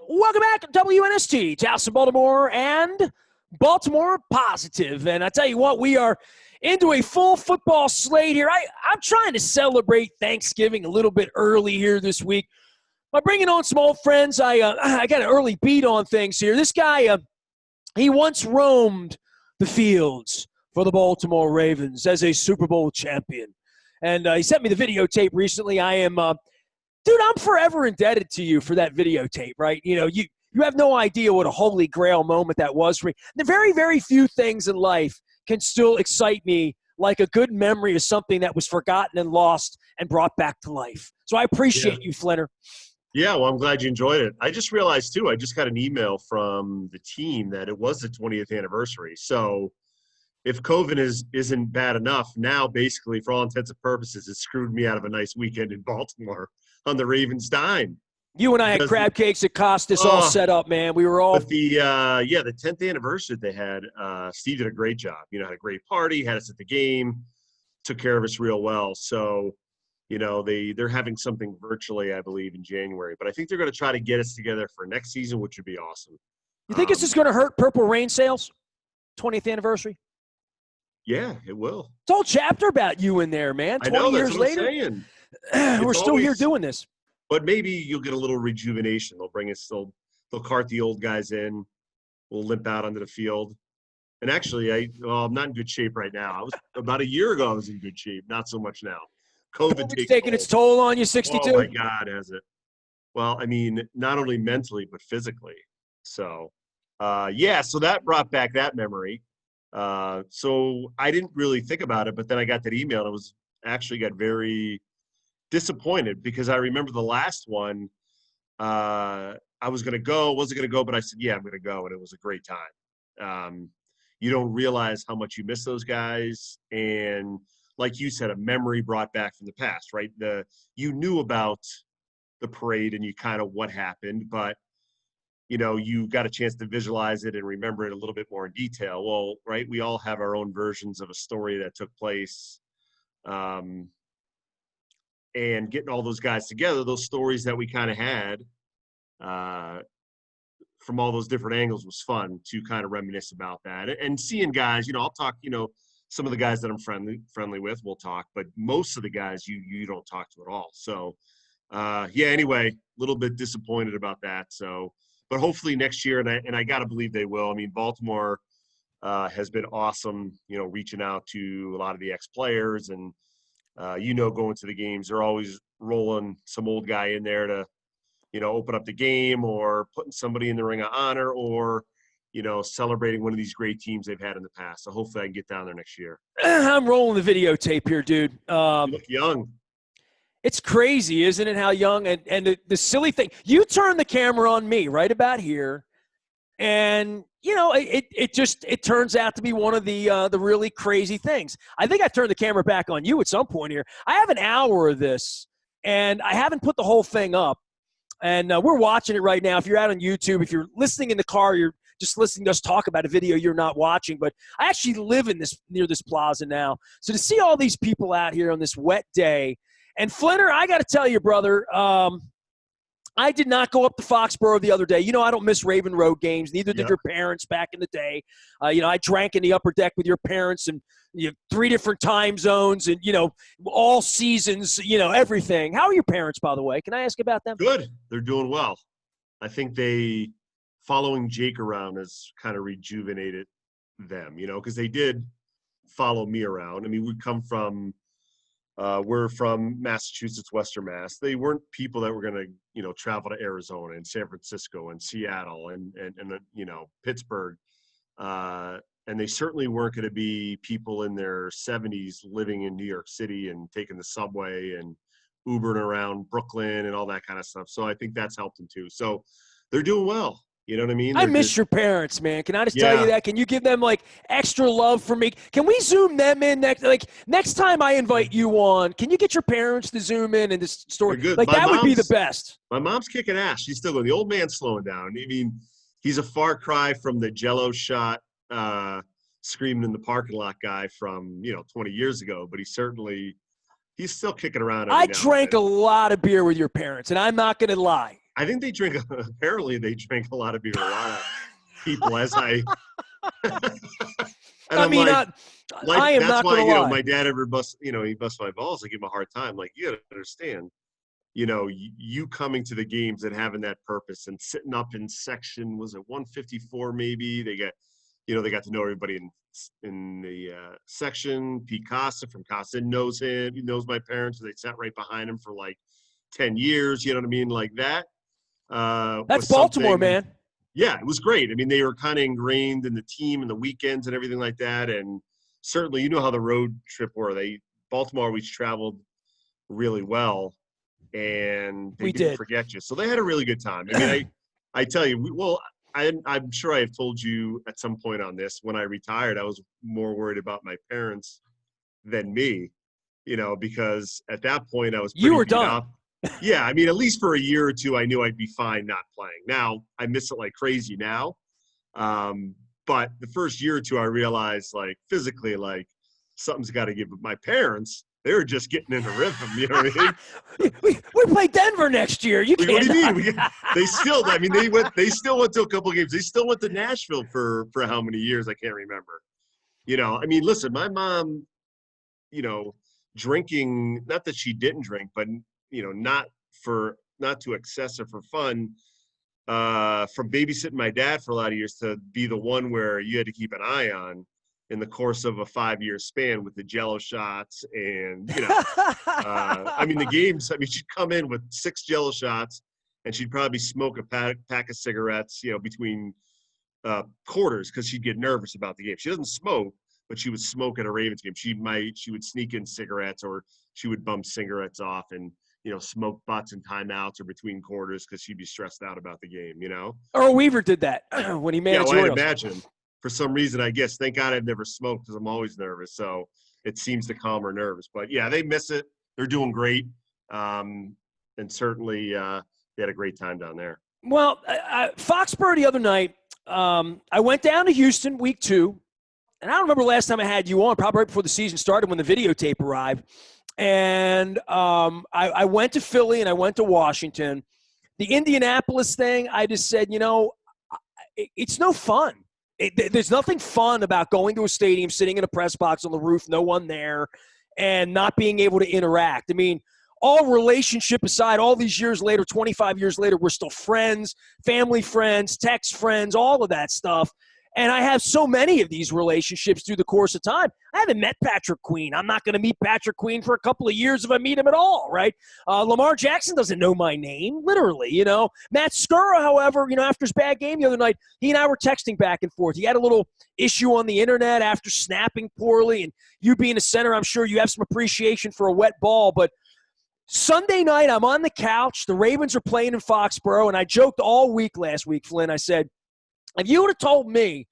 Welcome back to WNST, Towson, Baltimore, and Baltimore Positive. And I tell you what, we are into a full football slate here. I'm trying to celebrate Thanksgiving a little bit early here this week by bringing on some old friends. I got an early beat on things here. This guy, he once roamed the fields for the Baltimore Ravens as a Super Bowl champion. And he sent me the videotape recently. Dude, I'm forever indebted to you for that videotape, right? You know, you have no idea what a holy grail moment that was for me. The very, very few things in life can still excite me like a good memory of something that was forgotten and lost and brought back to life. So I appreciate you, Flinner. Yeah, well, I'm glad you enjoyed it. I just realized, too, I just got an email from the team that it was the 20th anniversary. So if COVID isn't bad enough, now basically, for all intents and purposes, it screwed me out of a nice weekend in Baltimore on the Ravens' dime. You and I had crab cakes at Costas all set up, man. We were all – But the 10th anniversary that they had, Steve did a great job. You know, had a great party, had us at the game, took care of us real well. So, you know, they're having something virtually, I believe, in January. But I think they're going to try to get us together for next season, which would be awesome. You think this is going to hurt Purple Rain sales, 20th anniversary? Yeah, it will. It's a whole chapter about you in there, man. 20 years later. We're still here doing this. But maybe you'll get a little rejuvenation. They'll cart the old guys in. We'll limp out onto the field. And actually, I'm not in good shape right now. About a year ago, I was in good shape. Not so much now. COVID's taking its toll on you, 62? Oh, my God, has it. Well, I mean, not only mentally, but physically. So, so that brought back that memory. So I didn't really think about it, but then I got that email and got very disappointed because I remember the last one. I wasn't going to go, but I said, yeah, I'm going to go. And it was a great time. You don't realize how much you miss those guys. And like you said, a memory brought back from the past, right? You knew about the parade and you kind of what happened, but you know, you got a chance to visualize it and remember it a little bit more in detail. Well, right, we all have our own versions of a story that took place. And getting all those guys together, those stories that we kind of had from all those different angles was fun to kind of reminisce about that. And seeing guys, you know, I'll talk, you know, some of the guys that I'm friendly with, we'll talk, but most of the guys you don't talk to at all. So, anyway, a little bit disappointed about that. So, but hopefully next year, and I got to believe they will. I mean, Baltimore has been awesome, you know, reaching out to a lot of the ex-players and, going to the games. They're always rolling some old guy in there to, you know, open up the game or putting somebody in the Ring of Honor or, you know, celebrating one of these great teams they've had in the past. So hopefully I can get down there next year. I'm rolling the videotape here, dude. You look young. It's crazy, isn't it, how young? And the silly thing, you turn the camera on me right about here, and, you know, it turns out to be one of the really crazy things. I think I turned the camera back on you at some point here. I have an hour of this, and I haven't put the whole thing up. And we're watching it right now. If you're out on YouTube, if you're listening in the car, you're just listening to us talk about a video you're not watching. But I actually live near this plaza now. So to see all these people out here on this wet day, and Flinner, I got to tell you, brother, I did not go up to Foxborough the other day. You know, I don't miss Raven Road games. Neither did your parents back in the day. You know, I drank in the upper deck with your parents and, you know, 3 different time zones and, you know, all seasons, you know, everything. How are your parents, by the way? Can I ask about them? Good. They're doing well. I think following Jake around has kind of rejuvenated them, you know, because they did follow me around. I mean, we're from Massachusetts, Western Mass. They weren't people that were going to, you know, travel to Arizona and San Francisco and Seattle and you know, Pittsburgh. And they certainly weren't going to be people in their 70s living in New York City and taking the subway and Ubering around Brooklyn and all that kind of stuff. So I think that's helped them too. So they're doing well. You know what I mean? I miss your parents, man. Can I just tell you that? Can you give them, like, extra love for me? Can we zoom them in next time I invite you on? Can you get your parents to zoom in this story? Like, that would be the best. My mom's kicking ass. She's still going. The old man's slowing down. I mean, he's a far cry from the Jell-O shot, screaming in the parking lot guy from, you know, 20 years ago. But he's still kicking around. I drank a lot of beer with your parents, and I'm not going to lie. I think they drink. Apparently, they drink a lot of beer. A lot of people, as I. And I I'm mean, like, I am that's not why going to lie. my dad ever he busts my balls. I give him a hard time. Like, you got to understand, you coming to the games and having that purpose and sitting up in section, was it 154 maybe? They got to know everybody in the section. Pete Costa from Costa knows him. He knows my parents. They sat right behind him for like 10 years. You know what I mean? Like that. That's Was Baltimore, something. man. Yeah, it was great. I mean, they were kind of ingrained in the team and the weekends and everything like that. And certainly, you know how the road trip were. Baltimore always traveled really well, and they We didn't did. forget you. So they had a really good time. I mean, I tell you, I'm sure I have told you at some point on this. When I retired, I was more worried about my parents than me, because at that point I was pretty You were beat done. up. Yeah, I mean, at least for a year or two, I knew I'd be fine not playing. Now, I miss it like crazy now. But the first year or two, I realized, like, physically, like, something's got to give. But my parents, they were just getting in the rhythm. You know what I mean? we play Denver next year. You What can't. do you mean? They still, I mean, they still went to a couple of games. They still went to Nashville for how many years? I can't remember. I mean, listen, my mom, you know, drinking, not that she didn't drink, but not to excess or for fun, from babysitting my dad for a lot of years to be the one where you had to keep an eye on in the course of a 5-year span with the Jello shots and I mean the games. I mean, she'd come in with 6 Jello shots and she'd probably smoke a pack of cigarettes, between quarters because she'd get nervous about the game. She doesn't smoke, but she would smoke at a Ravens game. She would sneak in cigarettes, or she would bum cigarettes off and smoke butts and timeouts or between quarters because she'd be stressed out about the game. Earl Weaver did that when he Yeah, managed well, I'd Orioles. imagine. For some reason, I guess. Thank God I've never smoked because I'm always nervous. So it seems to calm her nerves. But yeah, they miss it. They're doing great, and certainly they had a great time down there. Well, Foxborough the other night, I went down to Houston week 2, and I don't remember last time I had you on, probably right before the season started when the videotape arrived. And I went to Philly and I went to Washington. The Indianapolis thing, I just said, it's no fun. There's nothing fun about going to a stadium, sitting in a press box on the roof, no one there, and not being able to interact. I mean, all relationship aside, all these years later, 25 years later, we're still friends, family friends, text friends, all of that stuff. And I have so many of these relationships through the course of time. I haven't met Patrick Queen. I'm not going to meet Patrick Queen for a couple of years if I meet him at all, right? Lamar Jackson doesn't know my name, literally, Matt Skura, however, after his bad game the other night, he and I were texting back and forth. He had a little issue on the internet after snapping poorly, and you being a center, I'm sure you have some appreciation for a wet ball, but Sunday night, I'm on the couch. The Ravens are playing in Foxborough, and I joked all week last week, Flynn. I said, if you would have told me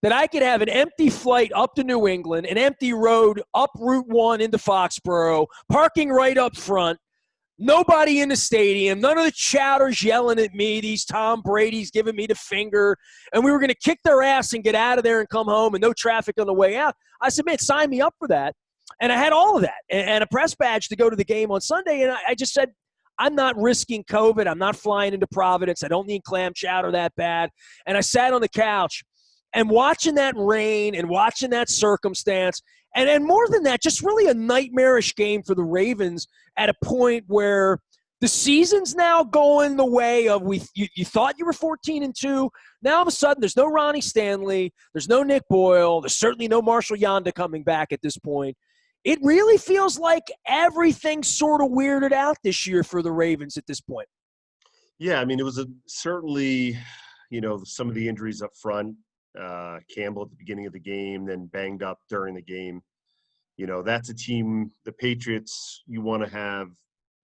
that I could have an empty flight up to New England, an empty road up Route 1 into Foxborough, parking right up front, nobody in the stadium, none of the chatters yelling at me, these Tom Brady's giving me the finger, and we were going to kick their ass and get out of there and come home and no traffic on the way out. I said, man, sign me up for that. And I had all of that and a press badge to go to the game on Sunday, and I just said, I'm not risking COVID. I'm not flying into Providence. I don't need clam chowder that bad. And I sat on the couch and watching that rain and watching that circumstance. And more than that, just really a nightmarish game for the Ravens at a point where the season's now going the way of you thought you were 14-2. Now all of a sudden there's no Ronnie Stanley. There's no Nick Boyle. There's certainly no Marshall Yonda coming back at this point. It really feels like everything's sort of weirded out this year for the Ravens at this point. Yeah, I mean, it was certainly, some of the injuries up front. Campbell at the beginning of the game, then banged up during the game. That's a team, the Patriots, you want to have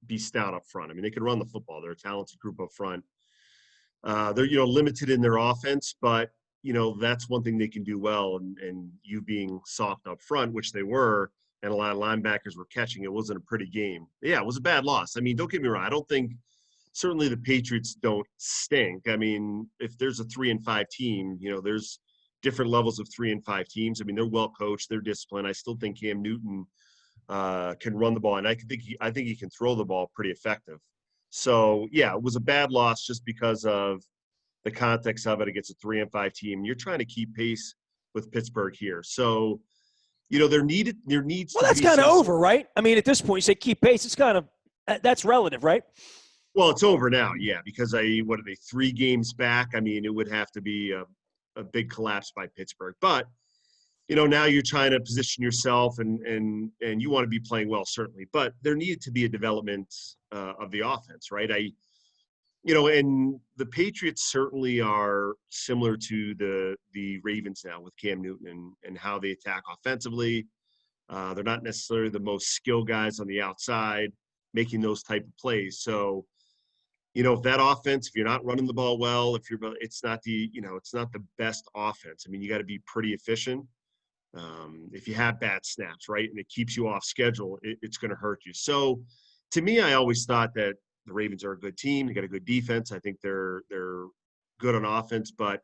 be stout up front. I mean, they can run the football. They're a talented group up front. They're, limited in their offense, but, that's one thing they can do well. And you being soft up front, which they were, and a lot of linebackers were catching. It wasn't a pretty game. Yeah, it was a bad loss. I mean, don't get me wrong. I don't think certainly the Patriots don't stink. I mean, if there's a 3-5 team, there's different levels of 3-5 teams. I mean, they're well coached, they're disciplined. I still think Cam Newton can run the ball, and I think he can throw the ball pretty effective. So, yeah, it was a bad loss just because of the context of it against a 3-5 team. You're trying to keep pace with Pittsburgh here. So, there needs Well, to that's be kind of some. over, right? I mean, at this point, you say keep pace. It's kind of that's relative, right? Well, it's over now, yeah, because what are they, 3 games back? I mean, it would have to be a big collapse by Pittsburgh. But, now you're trying to position yourself and you want to be playing well, certainly. But there needed to be a development of the offense, right? And the Patriots certainly are similar to the Ravens now with Cam Newton and how they attack offensively. They're not necessarily the most skilled guys on the outside making those type of plays. So, if that offense, if you're not running the ball well, it's not the best offense. I mean, you got to be pretty efficient. If you have bad snaps, right, and it keeps you off schedule, it's going to hurt you. So, to me, I always thought that the Ravens are a good team. They got a good defense. I think they're good on offense, but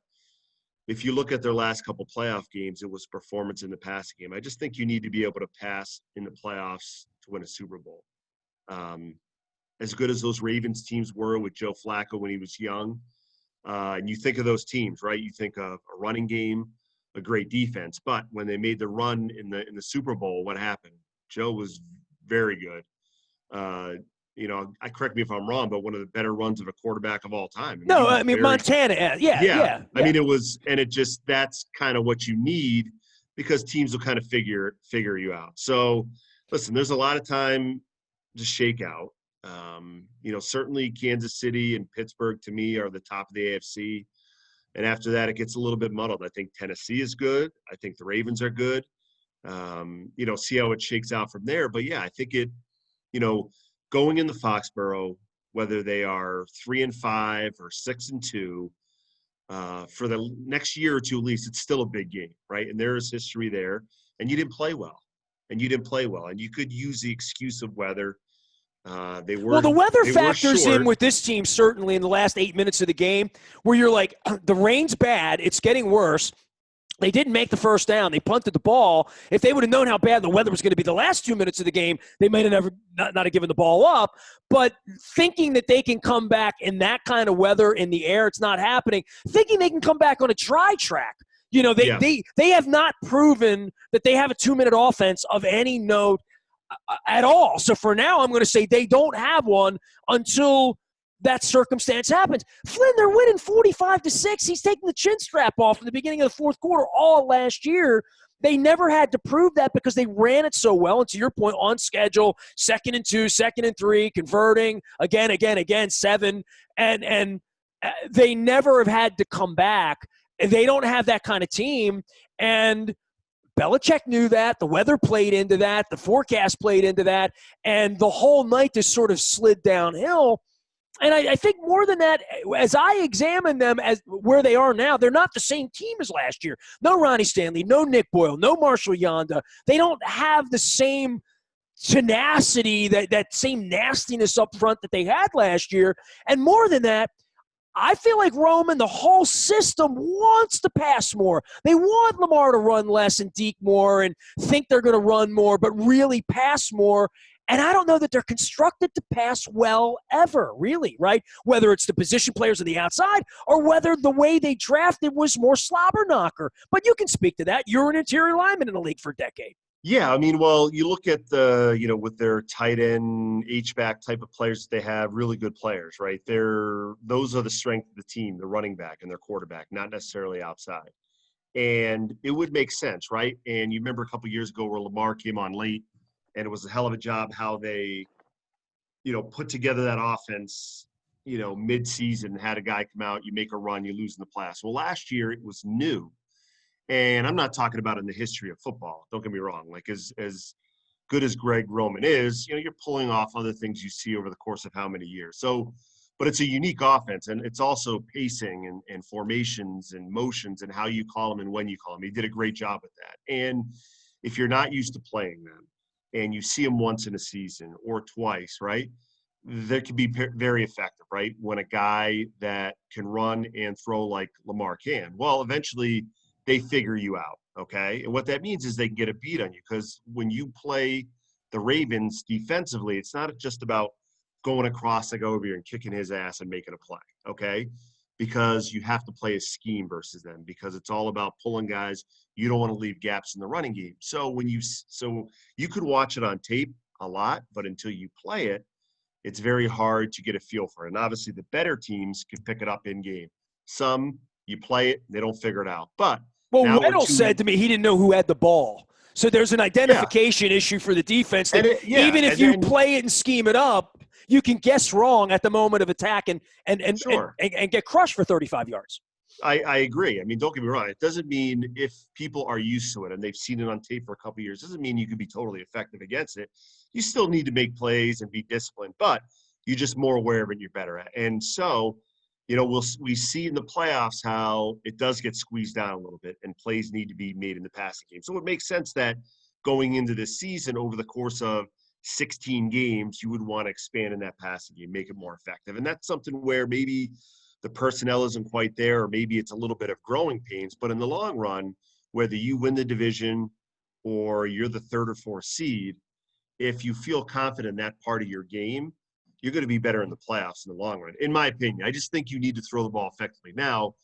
if you look at their last couple playoff games, it was performance in the passing game. I just think you need to be able to pass in the playoffs to win a Super Bowl. As good as those Ravens teams were with Joe Flacco when he was young, and you think of those teams, right? You think of a running game, a great defense. But when they made the run in the Super Bowl, what happened? Joe was very good. I correct me if I'm wrong, but one of the better runs of a quarterback of all time. No, I mean Montana. Yeah. I mean, that's kind of what you need because teams will kind of figure you out. So, listen, there's a lot of time to shake out. Certainly Kansas City and Pittsburgh to me are the top of the AFC. And after that, it gets a little bit muddled. I think Tennessee is good. I think the Ravens are good. See how it shakes out from there. But yeah, I think going in the Foxborough, whether they are 3-5 or 6-2, for the next year or two at least, it's still a big game, right? And there is history there. And you didn't play well. And you could use the excuse of weather. The weather factors in with this team certainly in the last 8 minutes of the game where you're like, the rain's bad, it's getting worse. They didn't make the first down. They punted the ball. If they would have known how bad the weather was going to be the last 2 minutes of the game, they might have never not have given the ball up. But thinking that they can come back in that kind of weather in the air, it's not happening. Thinking they can come back on a dry track. They have not proven that they have a 2-minute offense of any note at all. So for now, I'm going to say they don't have one until that circumstance happens. Flynn, they're winning 45-6. He's taking the chin strap off in the beginning of the fourth quarter all last year. They never had to prove that because they ran it so well. And to your point, on schedule, 2nd and 2, 2nd and 3, converting again, 7. And they never have had to come back. They don't have that kind of team. And Belichick knew that. The weather played into that. The forecast played into that. And the whole night just sort of slid downhill. And I think more than that, as I examine them as where they are now, they're not the same team as last year. No Ronnie Stanley, no Nick Boyle, no Marshall Yonda. They don't have the same tenacity, that same nastiness up front that they had last year. And more than that, I feel like Roman, the whole system wants to pass more. They want Lamar to run less and deke more and think they're going to run more, but really pass more. And I don't know that they're constructed to pass well ever, really, right? Whether it's the position players on the outside or whether the way they drafted was more slobber knocker. But you can speak to that. You're an interior lineman in the league for a decade. Yeah, I mean, you look at with their tight end, H-back type of players that they have, really good players, right? Those are the strength of the team, the running back and their quarterback, not necessarily outside. And it would make sense, right? And you remember a couple of years ago where Lamar came on late, and it was a hell of a job how they, put together that offense, mid-season, had a guy come out, you make a run, you lose in the playoffs. Well, last year it was new. And I'm not talking about in the history of football. Don't get me wrong. Like as good as Greg Roman is, you're pulling off other things you see over the course of how many years. So, but it's a unique offense, and it's also pacing and formations and motions and how you call them and when you call them. He did a great job with that. And if you're not used to playing them and you see them once in a season or twice, right, that can be very effective, right? When a guy that can run and throw like Lamar can. Well, eventually – they figure you out, okay? And what that means is they can get a beat on you because when you play the Ravens defensively, it's not just about going across the go over here and kicking his ass and making a play, okay? Because you have to play a scheme versus them because it's all about pulling guys. You don't want to leave gaps in the running game. So you could watch it on tape a lot, but until you play it, it's very hard to get a feel for it. And obviously the better teams can pick it up in game. Some, you play it, they don't figure it out. But well, now Weddle said to me he didn't know who had the ball. So there's an identification issue for the defense that even if you play it and scheme it up, you can guess wrong at the moment of attack and get crushed for 35 yards. I agree. I mean, don't get me wrong. It doesn't mean if people are used to it and they've seen it on tape for a couple of years, doesn't mean you can be totally effective against it. You still need to make plays and be disciplined, but you're just more aware of it. You're better at. And so, we see in the playoffs how it does get squeezed down a little bit and plays need to be made in the passing game. So it makes sense that going into this season over the course of 16 games, you would want to expand in that passing game, make it more effective. And that's something where maybe the personnel isn't quite there, or maybe it's a little bit of growing pains. But in the long run, whether you win the division or you're the third or fourth seed, if you feel confident in that part of your game, you're going to be better in the playoffs in the long run, in my opinion. I just think you need to throw the ball effectively. Now,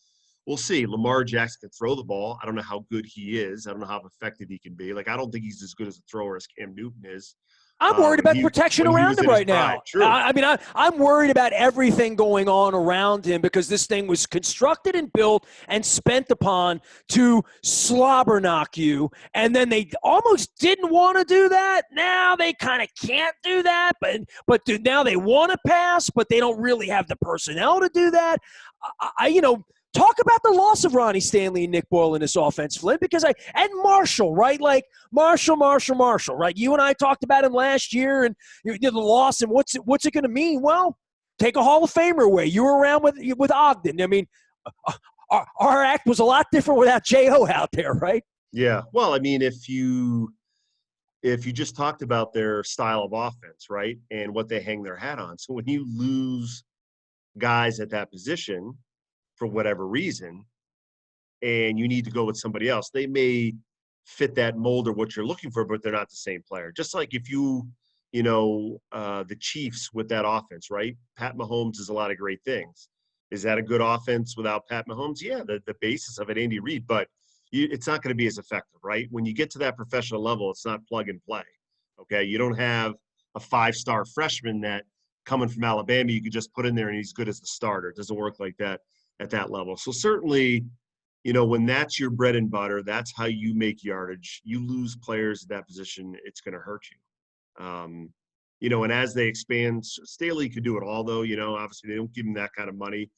we'll see. Lamar Jackson can throw the ball. I don't know how good he is. I don't know how effective he can be. Like, I don't think he's as good as a thrower as Cam Newton is. I'm worried about protection around him right now. I'm worried about everything going on around him because this thing was constructed and built and spent upon to slobber knock you. And then they almost didn't want to do that. Now they kind of can't do that. But now they want to pass, but they don't really have the personnel to do that. Talk about the loss of Ronnie Stanley and Nick Boyle in this offense, Flynn, and Marshall, right? Like Marshall, right? You and I talked about him last year and the loss and what's it going to mean? Well, take a Hall of Famer away. You were around with Ogden. I mean, our act was a lot different without J.O. out there, right? Yeah. Well, I mean, if you just talked about their style of offense, right, and what they hang their hat on. So when you lose guys at that position – for whatever reason, and you need to go with somebody else, they may fit that mold or what you're looking for, but they're not the same player. Just like if the Chiefs with that offense, right? Pat Mahomes is a lot of great things. Is that a good offense without Pat Mahomes? Yeah, the basis of it, Andy Reid, but it's not going to be as effective, right? When you get to that professional level, it's not plug and play, okay? You don't have a 5-star freshman that coming from Alabama, you could just put in there and he's good as the starter. It doesn't work like that at that level. So certainly, when that's your bread and butter, that's how you make yardage. You lose players at that position, it's going to hurt you. And as they expand, Staley could do it all, though. Obviously they don't give him that kind of money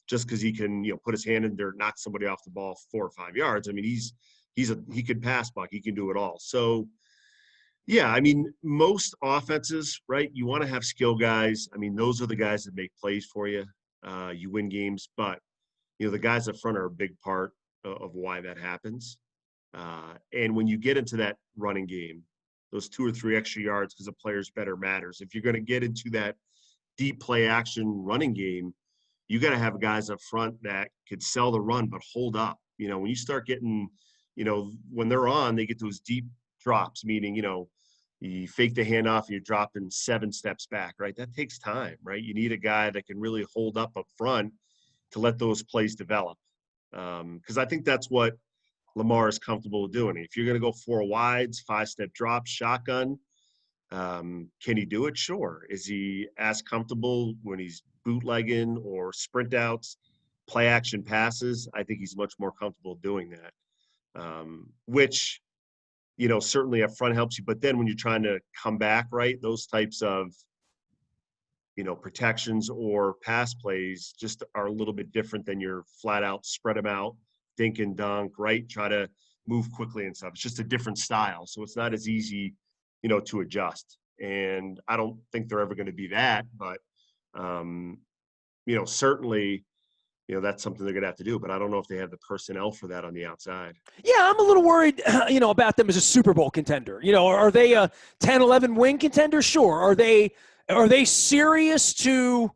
just because he can, put his hand in there, knock somebody off the ball 4 or 5 yards. I mean, he could pass buck, he can do it all. So, yeah, I mean, most offenses, right? You want to have skill guys. I mean, those are the guys that make plays for you. You win games, but the guys up front are a big part of why that happens. And when you get into that running game, those 2 or 3 extra yards because a player's better matters. If you're going to get into that deep play action running game, you got to have guys up front that could sell the run but hold up. When you start getting, when they're on, they get those deep drops, meaning, you fake the handoff, you're dropping 7 steps back, right? That takes time, right? You need a guy that can really hold up front to let those plays develop. Because I think that's what Lamar is comfortable doing. If you're going to go 4 wides, 5-step drops, shotgun, can he do it? Sure. Is he as comfortable when he's bootlegging or sprint outs, play action passes? I think he's much more comfortable doing that, which, certainly up front helps you. But then when you're trying to come back, right, those types of, protections or pass plays just are a little bit different than your flat out spread them out, dink and dunk, right? Try to move quickly and stuff. It's just a different style. So it's not as easy, to adjust. And I don't think they're ever going to be that, but, certainly, that's something they're going to have to do, but I don't know if they have the personnel for that on the outside. Yeah, I'm a little worried, about them as a Super Bowl contender. Are they a 10-11 win contender? Sure. Are they serious to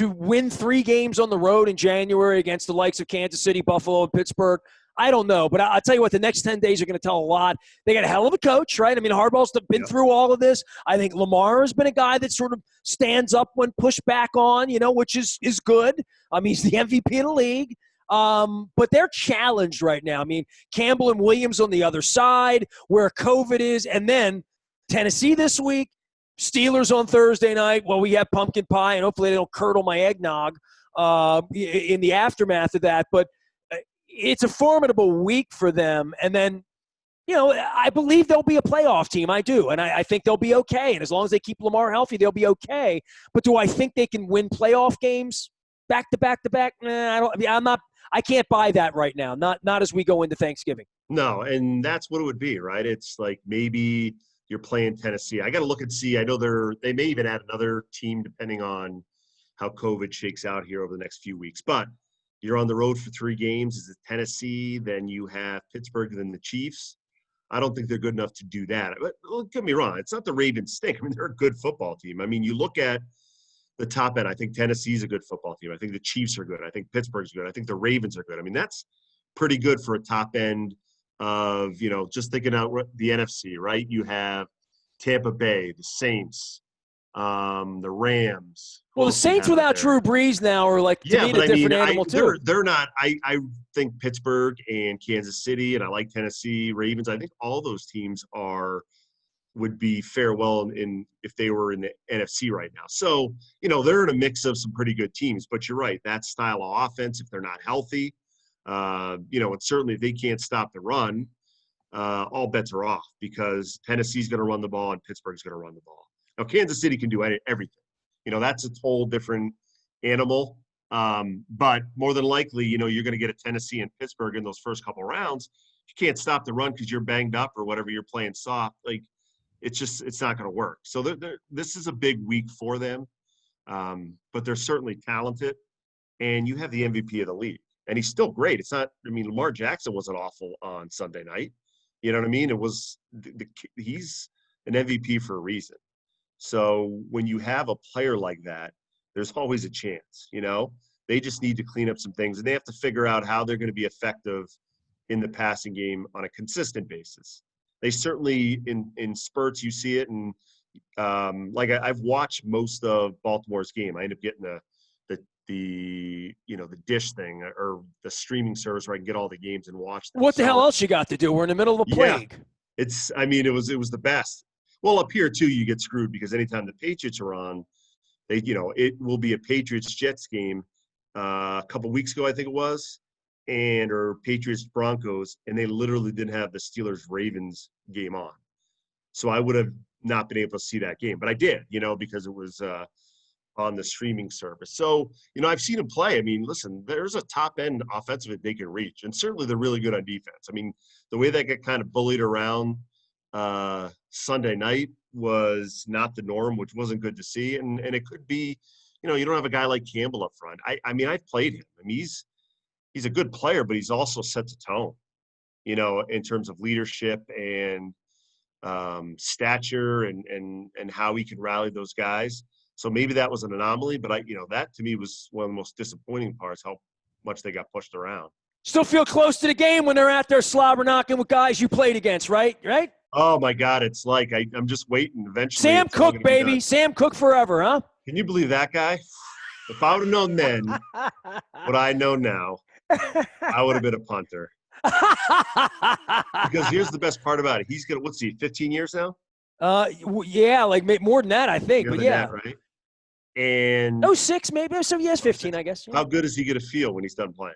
win 3 games on the road in January against the likes of Kansas City, Buffalo, and Pittsburgh? I don't know, but I'll tell you what, the next 10 days are going to tell a lot. They got a hell of a coach, right? I mean, Harbaugh's been through all of this. I think Lamar has been a guy that sort of stands up when pushed back on, which is good. He's the MVP of the league. But they're challenged right now. I mean, Campbell and Williams on the other side, where COVID is, and then Tennessee this week, Steelers on Thursday night. Well, we have pumpkin pie, and hopefully they don't curdle my eggnog in the aftermath of that. But it's a formidable week for them. And then, I believe they'll be a playoff team. I do. And I think they'll be okay. And as long as they keep Lamar healthy, they'll be okay. But do I think they can win playoff games back to back to back? Nah, I can't buy that right now. Not as we go into Thanksgiving. No, and that's what it would be, right? It's like maybe you're playing Tennessee. I got to look and see. I know they may even add another team depending on how COVID shakes out here over the next few weeks. But you're on the road for 3 games. Is it Tennessee? Then you have Pittsburgh, then the Chiefs. I don't think they're good enough to do that. But don't get me wrong. It's not the Ravens stink. I mean, they're a good football team. I mean, you look at the top end. I think Tennessee's a good football team. I think the Chiefs are good. I think Pittsburgh's good. I think the Ravens are good. I mean, that's pretty good for a top end of, just thinking out the NFC, right? You have Tampa Bay, the Saints, the Rams. Well, the Saints without Drew Brees now are like, to me, a different animal too. They're not. I think Pittsburgh and Kansas City, and I like Tennessee, Ravens. I think all those teams would be farewell if they were in the NFC right now. So, they're in a mix of some pretty good teams. But you're right, that style of offense, if they're not healthy, and certainly if they can't stop the run, all bets are off because Tennessee's going to run the ball and Pittsburgh's going to run the ball. Now, Kansas City can do everything. That's a whole different animal. But more than likely, you're going to get a Tennessee and Pittsburgh in those first couple rounds. You can't stop the run because you're banged up or whatever, you're playing soft. Like, it's not going to work. So this is a big week for them. But they're certainly talented. And you have the MVP of the league. And he's still great. It's not, Lamar Jackson wasn't awful on Sunday night. You know what I mean? It was he's an MVP for a reason. So when you have a player like that, there's always a chance, They just need to clean up some things, and they have to figure out how they're going to be effective in the passing game on a consistent basis. They certainly, in spurts, you see it, and I've watched most of Baltimore's game. I end up getting the dish thing or the streaming service where I can get all the games and watch them. What the hell else you got to do? We're in the middle of a plague. Yeah. It was the best. Well, up here too, you get screwed because anytime the Patriots are on, it will be a Patriots-Jets game a couple weeks ago, I think it was, or Patriots-Broncos, and they literally didn't have the Steelers-Ravens game on. So I would have not been able to see that game, but I did, because it was on the streaming service. So, I've seen them play. Listen, there's a top-end offensive that they can reach, and certainly they're really good on defense. The way they get kind of bullied around Sunday night was not the norm, which wasn't good to see. And it could be, you don't have a guy like Campbell up front. I've played him. He's a good player, but he's also sets a tone, in terms of leadership and stature and how he can rally those guys. So maybe that was an anomaly, but that to me was one of the most disappointing parts, how much they got pushed around. Still feel close to the game when they're out there slobber knocking with guys you played against, right? Right? Oh my God, it's like I'm just waiting. Eventually, Sam Cook, baby, Sam Cook forever, huh? Can you believe that guy? If I would have known then what I know now, I would have been a punter. Because here's the best part about it: he's gonna 15 years now? Yeah, like more than that, I think. But yeah, that, right? And 06 maybe. So yes, 15, I guess. Yeah. How good is he gonna feel when he's done playing?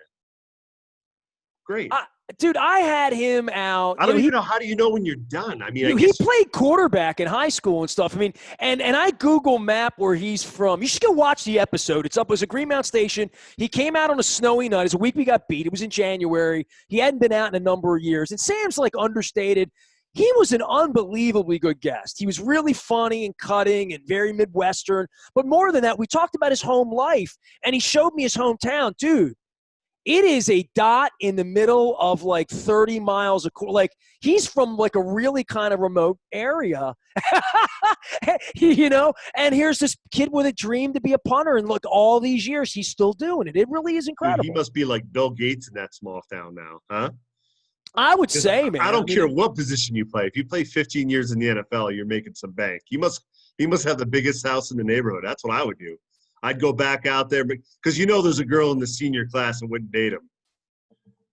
Great. Dude, I had him out. I don't even know. How do you know when you're done? He played quarterback in high school and stuff. And I Google map where he's from. You should go watch the episode. It's up. It was at Greenmount Station. He came out on a snowy night. It's a week we got beat. It was in January. He hadn't been out in a number of years. And Sam's understated. He was an unbelievably good guest. He was really funny and cutting and very Midwestern. But more than that, we talked about his home life. And he showed me his hometown. Dude. It is a dot in the middle of 30 miles. He's from a really kind of remote area, and here's this kid with a dream to be a punter. And look, all these years, he's still doing it. It really is incredible. Dude, he must be like Bill Gates in that small town now, huh? I would 'Cause say, man. I don't care what position you play. If you play 15 years in the NFL, you're making some bank. He must have the biggest house in the neighborhood. That's what I would do. I'd go back out there because there's a girl in the senior class that wouldn't date him.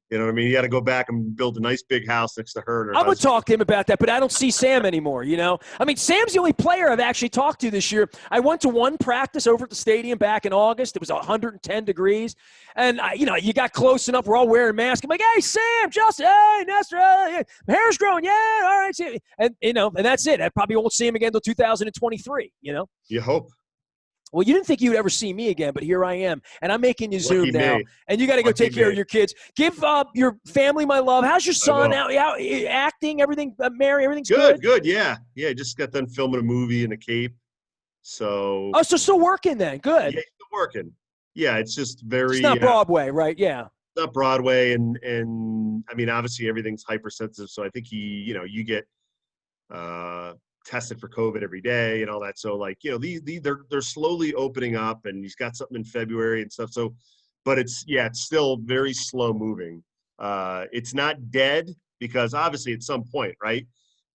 You know what I mean? You got to go back and build a nice big house next to her and her I'm going to husband. talk to him about that, but I don't see Sam anymore, I mean, Sam's the only player I've actually talked to this year. I went to one practice over at the stadium back in August. It was 110 degrees. And, you got close enough. We're all wearing masks. I'm like, hey, Sam, Justin, hey, Nestor, yeah, my hair's growing. Yeah, all right. And, and that's it. I probably won't see him again until 2023, You hope. Well, you didn't think you would ever see me again, but here I am, and I'm making you Zoom Lucky now, me. and you got to go take care of your kids. Give your family my love. How's your son? How acting? Everything? Mary? Everything's good? Good. Yeah. Just got done filming a movie in the Cape. So. Oh, so still working then? Good. Yeah, still working. Yeah, it's just very. It's not Broadway, right? Yeah. It's not Broadway, and I mean, obviously everything's hypersensitive. So I think you get tested for COVID every day and all that. So they're slowly opening up, and he's got something in February and stuff. So, but it's still very slow moving. It's not dead because obviously at some point, right?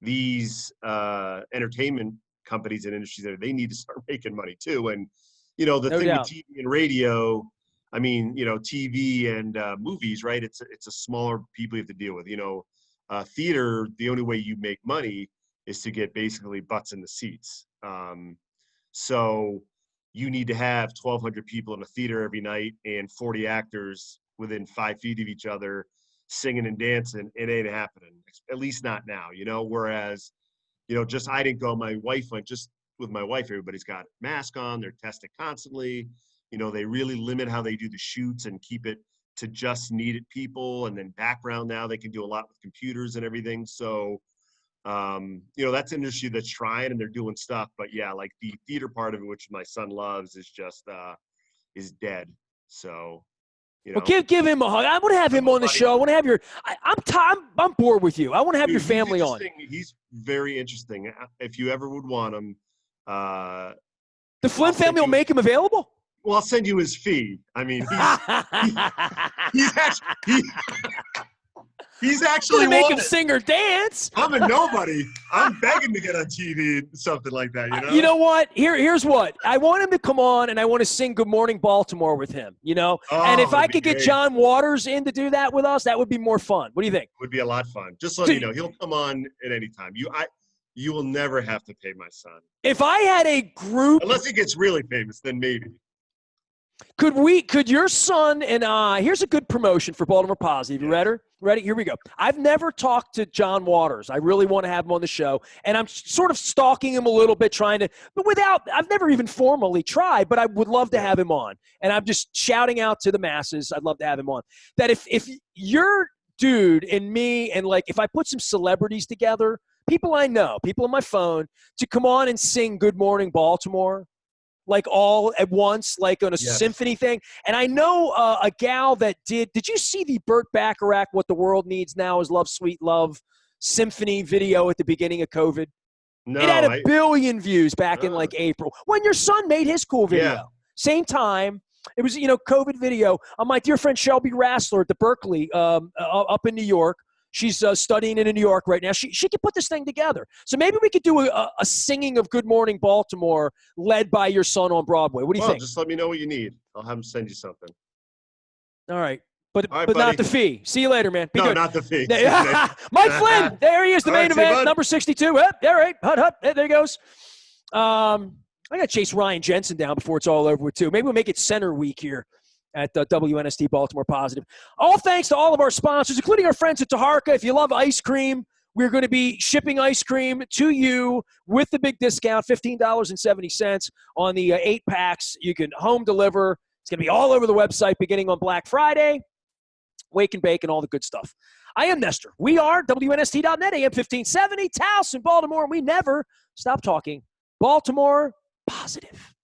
These entertainment companies and industries they need to start making money too. And the No thing doubt. with TV and radio, I mean, TV and movies, right? It's a smaller people you have to deal with. Theater, the only way you make money is to get basically butts in the seats. So you need to have 1,200 people in a theater every night and 40 actors within 5 feet of each other singing and dancing. It ain't happening, at least not now, whereas, I didn't go, my wife went. Just with my wife, everybody's got a mask on, they're tested constantly. They really limit how they do the shoots and keep it to just needed people. And then background now, they can do a lot with computers and everything. So, that's an industry that's trying and they're doing stuff, but like the theater part of it, which my son loves, is just is dead. So, Well, give him a hug. I want to have him on the show. I want to have I'm bored with you. I want to have your family on. He's very interesting. If you ever would want him, the Flynn family will make him available. Well, I'll send you his fee. I mean, he's actually make him sing or dance. I'm a nobody. I'm begging to get on TV, something like that. You know what? Here's what I want him to come on, and I want to sing "Good Morning Baltimore" with him. And if I could get John Waters in to do that with us, that would be more fun. What do you think? It would be a lot of fun. Just so you know, he'll come on at any time. You will never have to pay my son. If I had a group, unless he gets really famous, then maybe. Could your son and I, here's a good promotion for Baltimore Positive. You ready? Here we go. I've never talked to John Waters. I really want to have him on the show. And I'm sort of stalking him a little bit, I've never even formally tried, but I would love to have him on. And I'm just shouting out to the masses. I'd love to have him on. That if your dude and me, and if I put some celebrities together, people I know, people on my phone, to come on and sing Good Morning Baltimore, all at once, on a symphony thing. And I know a gal that did you see the Burt Bacharach, What the World Needs Now is Love, Sweet Love symphony video at the beginning of COVID? No. It had 1 billion views back in April when your son made his cool video. Yeah. Same time. It was, COVID video. My dear friend Shelby Rassler at the Berkeley up in New York. She's studying in New York right now. She could put this thing together. So maybe we could do a singing of Good Morning Baltimore led by your son on Broadway. What do you think? Just let me know what you need. I'll have him send you something. All right. But buddy. Not the fee. See you later, man. Be good. Not the fee. Mike Flynn. There he is, the main event, bud. number 62. All right. Hut. There he goes. I got to chase Ryan Jensen down before it's all over with, too. Maybe we'll make it center week here at the WNST Baltimore Positive. All thanks to all of our sponsors, including our friends at Taharka. If you love ice cream, we're going to be shipping ice cream to you with the big discount, $15.70 on the 8 packs. You can home deliver. It's going to be all over the website beginning on Black Friday. Wake and bake and all the good stuff. I am Nestor. We are WNST.net, AM 1570, Towson, Baltimore, and we never stop talking Baltimore Positive.